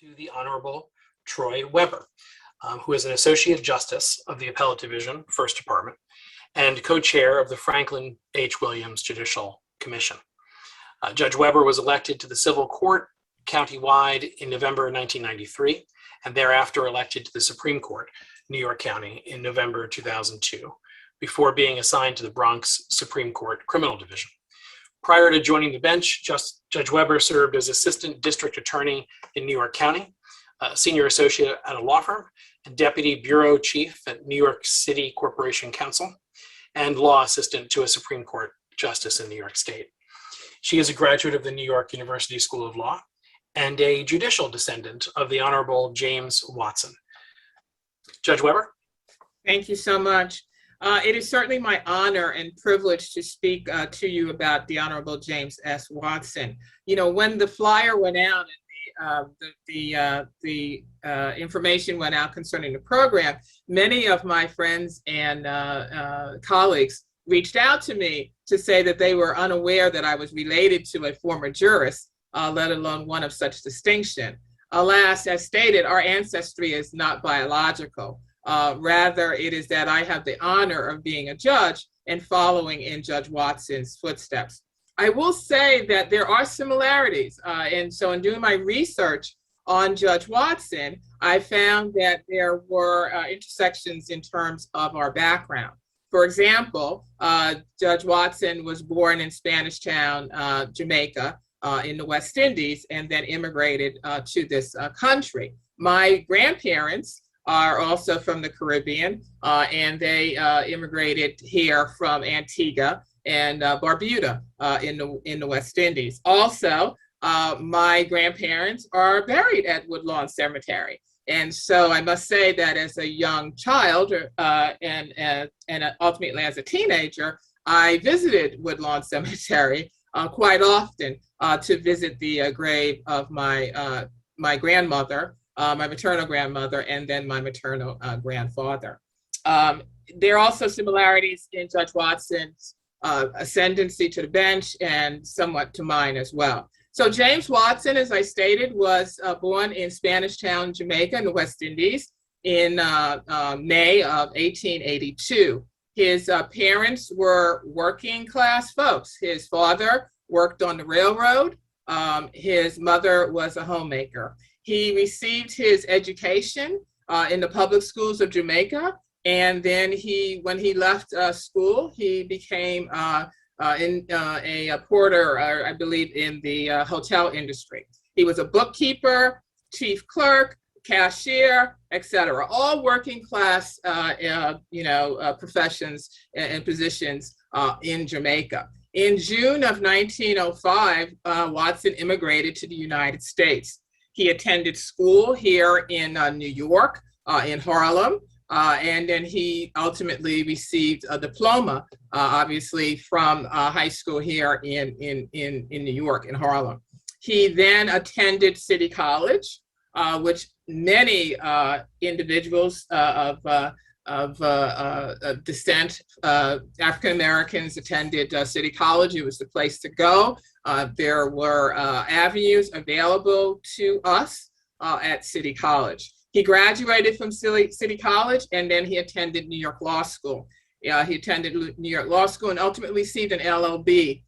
to the Honorable Troy Weber, who is an Associate Justice of the Appellate Division, First Department, and co-chair of the Franklin H. Williams Judicial Commission. Judge Weber was elected to the Civil Court countywide in November 1993, and thereafter elected to the Supreme Court, New York County, in November 2002, before being assigned to the Bronx Supreme Court Criminal Division. Prior to joining the bench, Judge Weber served as Assistant District Attorney in New York County, Senior Associate at a law firm, and Deputy Bureau Chief at New York City Corporation Counsel, and Law Assistant to a Supreme Court Justice in New York State. She is a graduate of the New York University School of Law and a judicial descendant of the Honorable James Watson. Judge Weber? Thank you so much. It is certainly my honor and privilege to speak to you about the Honorable James S. Watson. You know, when the flyer went out and the information went out concerning the program, many of my friends and colleagues reached out to me to say that they were unaware that I was related to a former jurist, let alone one of such distinction. Alas, as stated, our ancestry is not biological. Rather, it is that I have the honor of being a judge and following in Judge Watson's footsteps. I will say that there are similarities. And so in doing my research on Judge Watson, I found that there were intersections in terms of our background. For example, Judge Watson was born in Spanish Town, Jamaica, in the West Indies, and then immigrated to this country. My grandparents are also from the Caribbean, and they immigrated here from Antigua and Barbuda in the West Indies. Also, my grandparents are buried at Woodlawn Cemetery. And so I must say that as a young child and ultimately as a teenager, I visited Woodlawn Cemetery quite often to visit the grave of my grandmother, my maternal grandmother, and then my maternal grandfather. There are also similarities in Judge Watson's ascendancy to the bench and somewhat to mine as well. So James Watson, as I stated, was born in Spanish Town, Jamaica in the West Indies in May of 1882. His parents were working class folks. His father worked on the railroad. His mother was a homemaker. He received his education in the public schools of Jamaica. And then when he left school, he became a porter, I believe, in the hotel industry. He was a bookkeeper, chief clerk, cashier, etc. All working class, professions and positions in Jamaica. In June of 1905, Watson immigrated to the United States. He attended school here in New York, in Harlem. And then he ultimately received a diploma, obviously, from high school here in New York, in Harlem. He then attended City College, which many individuals of descent, African Americans attended City College. It was the place to go. There were avenues available to us at City College. He graduated from City College, and then he attended New York Law School. He attended New York Law School and ultimately received an LLB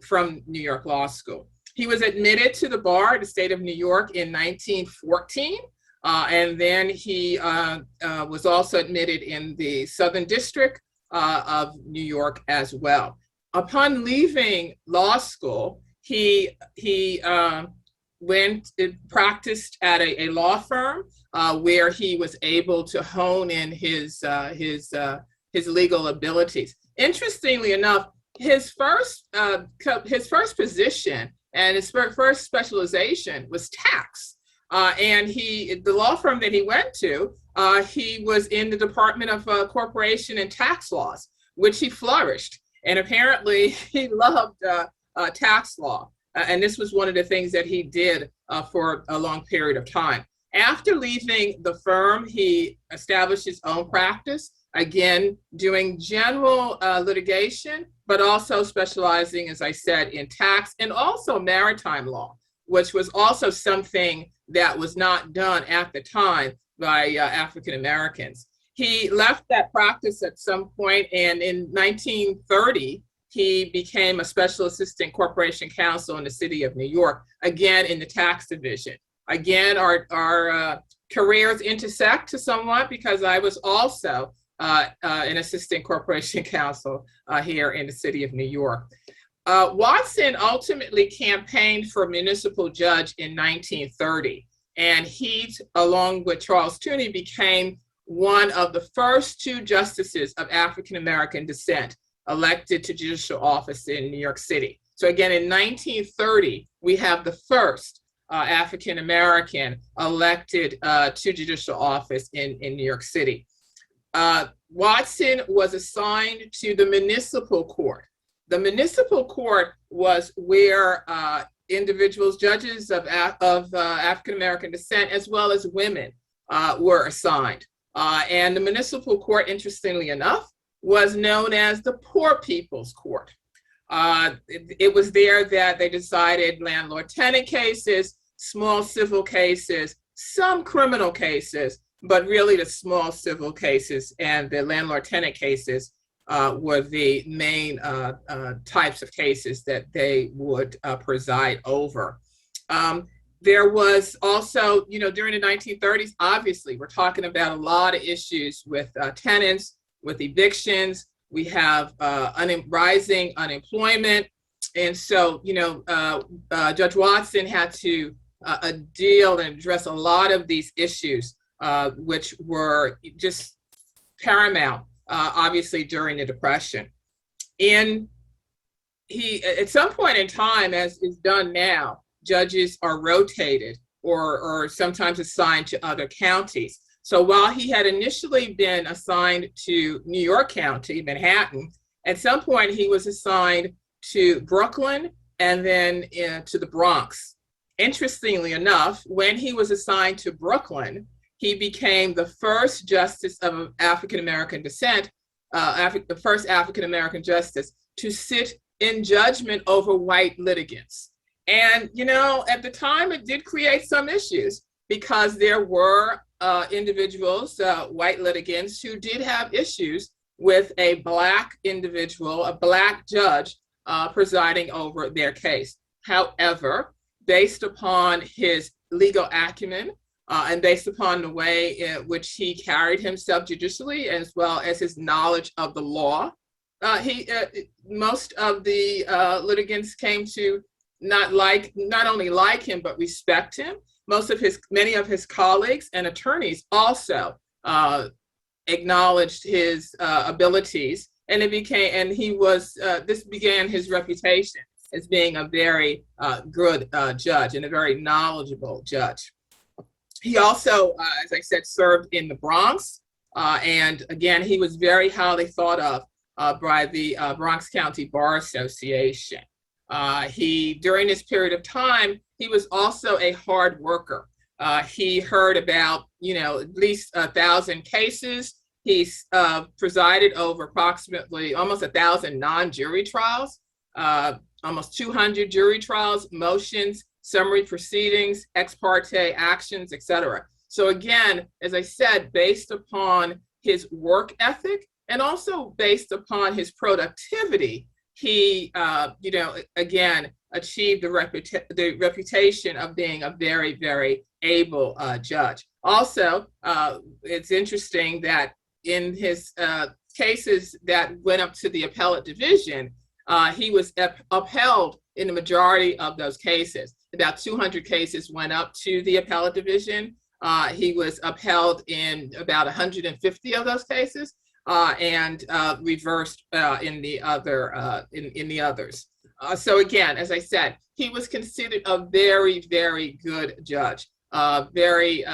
from New York Law School. He was admitted to the bar of the state of New York in 1914, and then he was also admitted in the Southern District of New York as well. Upon leaving law school, he went and practiced at a law firm where he was able to hone in his legal abilities. Interestingly enough, his first position and his first specialization was tax. And the law firm that he went to, he was in the Department of Corporation and Tax Laws, which he flourished. And apparently he loved tax law. And this was one of the things that he did for a long period of time. After leaving the firm, he established his own practice, again, doing general litigation, but also specializing, as I said, in tax and also maritime law, which was also something that was not done at the time by African Americans. He left that practice at some point, and in 1930, he became a special assistant corporation counsel in the city of New York, again in the tax division. Again, our careers intersect to somewhat, because I was also an assistant corporation counsel here in the city of New York. Watson ultimately campaigned for municipal judge in 1930, and he, along with Charles Tooney, became one of the first two justices of African American descent elected to judicial office in New York City. So again, in 1930, we have the first African American elected to judicial office in New York City. Watson was assigned to the municipal court. The municipal court was where individuals, judges of African American descent, as well as women, were assigned. And the municipal court, interestingly enough, was known as the Poor People's Court. It was there that they decided landlord-tenant cases, small civil cases, some criminal cases, but really the small civil cases and the landlord-tenant cases were the main types of cases that they would preside over. There was also, during the 1930s, obviously, we're talking about a lot of issues with tenants, with evictions. We have rising unemployment. And so, Judge Watson had to deal and address a lot of these issues, which were just paramount, obviously, during the Depression. And at some point in time, as is done now, judges are rotated or sometimes assigned to other counties. So while he had initially been assigned to New York County, Manhattan, at some point he was assigned to Brooklyn and then to the Bronx. Interestingly enough, when he was assigned to Brooklyn, he became the first justice of African American descent, the first African American justice to sit in judgment over white litigants. And, at the time, it did create some issues because there were individuals, white litigants, who did have issues with a Black individual, a Black judge, presiding over their case. However, based upon his legal acumen and based upon the way in which he carried himself judicially, as well as his knowledge of the law, most of the litigants came to not only like him, but respect him. Many of his colleagues and attorneys also acknowledged his abilities, and this began his reputation as being a very good judge and a very knowledgeable judge. He also, as I said, served in the Bronx, and again, he was very highly thought of by the Bronx County Bar Association. During this period of time, he was also a hard worker. He heard about, at least 1,000 cases. He presided over approximately almost 1,000 non-jury trials, almost 200 jury trials, motions, summary proceedings, ex parte actions, etc. So again, as I said, based upon his work ethic and also based upon his productivity, he, again, achieved the reputation of being a very, very able judge. Also, it's interesting that in his cases that went up to the appellate division, he was upheld in the majority of those cases. About 200 cases went up to the appellate division. He was upheld in about 150 of those cases, and reversed in the others. So again, as I said, he was considered a very, very good judge, very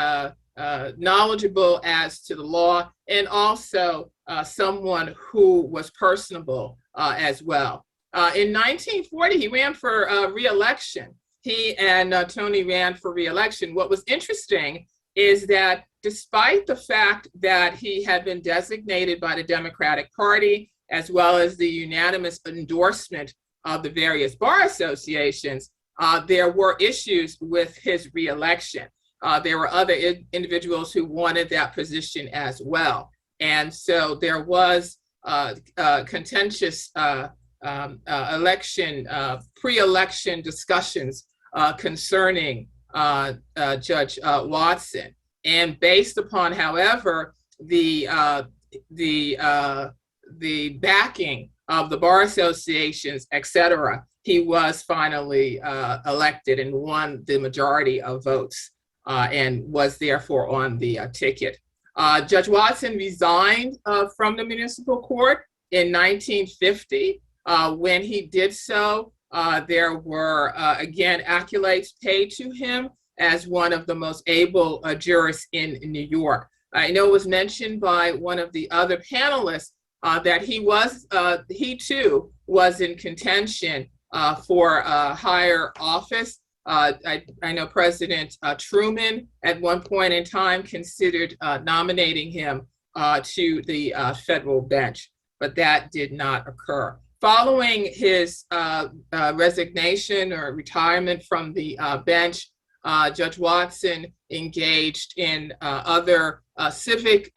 knowledgeable as to the law, and also someone who was personable as well. In 1940, he ran for re-election. He and Tony ran for re-election. What was interesting is that despite the fact that he had been designated by the Democratic Party, as well as the unanimous endorsement of the various bar associations, there were issues with his reelection. There were other individuals who wanted that position as well. And so there was contentious pre-election discussions concerning Judge Watson. And based upon, however, the backing of the bar associations, et cetera, he was finally elected and won the majority of votes and was therefore on the ticket. Judge Watson resigned from the municipal court in 1950. When he did so, there were, again, accolades paid to him as one of the most able jurists in New York. I know it was mentioned by one of the other panelists that he too was in contention for a higher office. I know President Truman at one point in time considered nominating him to the federal bench, but that did not occur. Following his resignation or retirement from the bench, Judge Watson engaged in other civic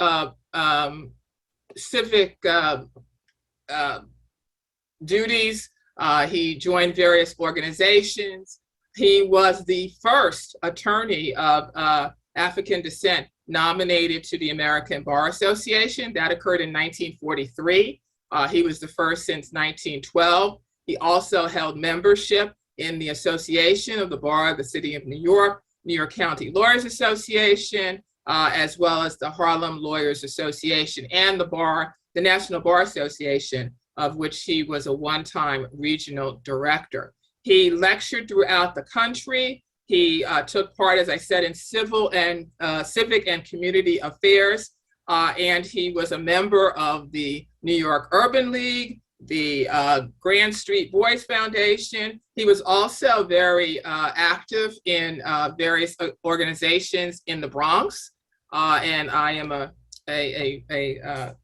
duties. He joined various organizations. He was the first attorney of African descent nominated to the American Bar Association. That occurred in 1943. He was the first since 1912. He also held membership in the Association of the Bar of the City of New York County Lawyers Association, as well as the Harlem Lawyers Association and the National Bar Association, of which he was a one-time regional director. He lectured throughout the country. He took part, as I said, in civic and community affairs, and he was a member of the New York Urban League, the Grand Street Boys Foundation. He was also very active in various organizations in the Bronx, and I am a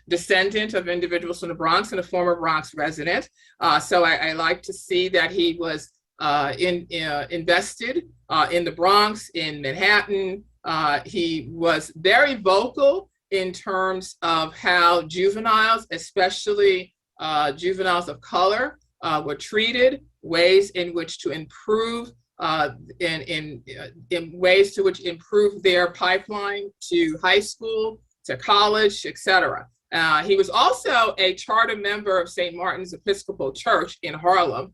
descendant of individuals from the Bronx and a former Bronx resident. So I like to see that he was invested in the Bronx, in Manhattan. He was very vocal in terms of how juveniles, especially juveniles of color, were treated, ways in which to improve, in ways to which improve their pipeline to high school, to college, etc. He was also a charter member of St. Martin's Episcopal Church in Harlem,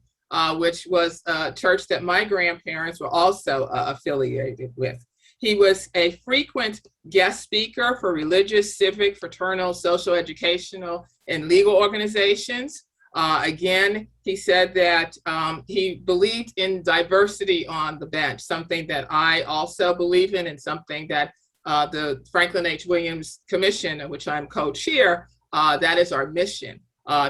which was a church that my grandparents were also affiliated with. He was a frequent guest speaker for religious, civic, fraternal, social, educational, and legal organizations. Again, he said that he believed in diversity on the bench, something that I also believe in and something that the Franklin H. Williams Commission, of which I'm co-chair, that is our mission,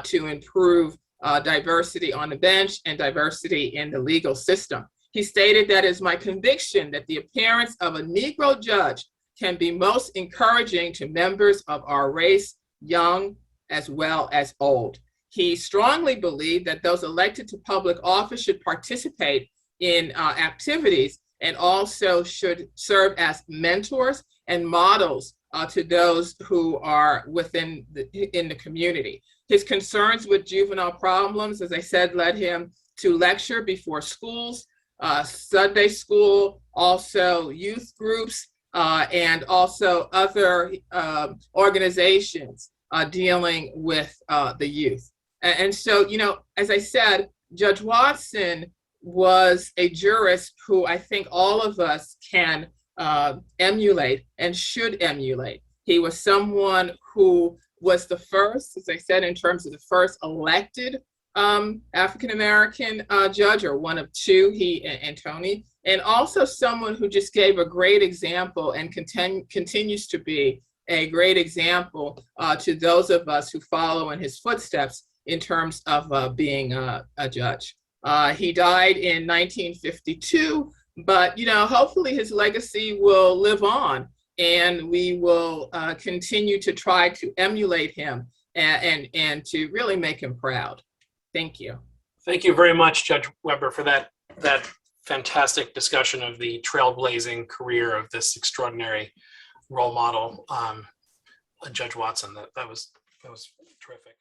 to improve diversity on the bench and diversity in the legal system. He stated that it's my conviction that the appearance of a Negro judge can be most encouraging to members of our race, young as well as old. He strongly believed that those elected to public office should participate in activities and also should serve as mentors and models to those who are in the community. His concerns with juvenile problems, as I said, led him to lecture before schools, Sunday school, also youth groups, and also other organizations dealing with the youth. And so, as I said, Judge Watson was a jurist who I think all of us can emulate and should emulate. He was someone who was the first, as I said, in terms of the first elected African-American judge, or one of two, he and Tony, and also someone who just gave a great example and continues to be a great example to those of us who follow in his footsteps in terms of being a judge. He died in 1952, but hopefully his legacy will live on, and we will continue to try to emulate him and to really make him proud. Thank you. Thank you very much, Judge Weber, for that that fantastic discussion of the trailblazing career of this extraordinary role model, Judge Watson. That was terrific.